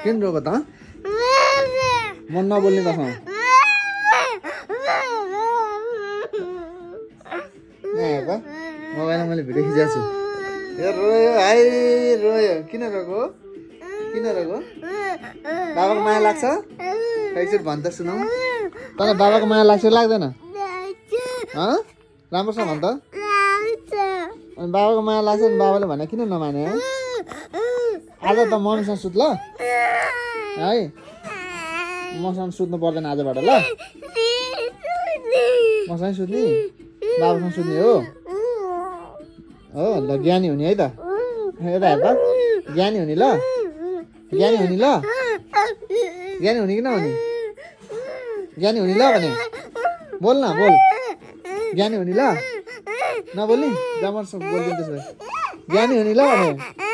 किन रोको त मन नबोल्ने कसमा हेर मोबाइलमा मैले भिडियो खिचेको छु ए रोयो हाइ रोयो किन रोको बाबाको माया लाग्छ एकचोटि भन् त सुनौ तँलाई बाबाको माया लाग्छ लाग्दैन राम्रोसँग भन् त अनि बाबाको माया लाग्छ नि बाबाले भने किन नमाने है आज त मम्मीसँग सुत ल है मसँग सुत्नु पर्दैन आजबाट ल मसँग सुत्ने बाबासँग सुत्ने हो ल ज्ञानी हुने है त यता हेर त ज्ञानी हुने ल ज्ञानी हुने ल ज्ञानी हुने कि नहुने ज्ञानी हुने ल भने बोल न बोल ज्ञानी हुने ल नबोल्ने जमर्सँग बोलिदिनु त्यसो भए ज्ञानी हुने ल भने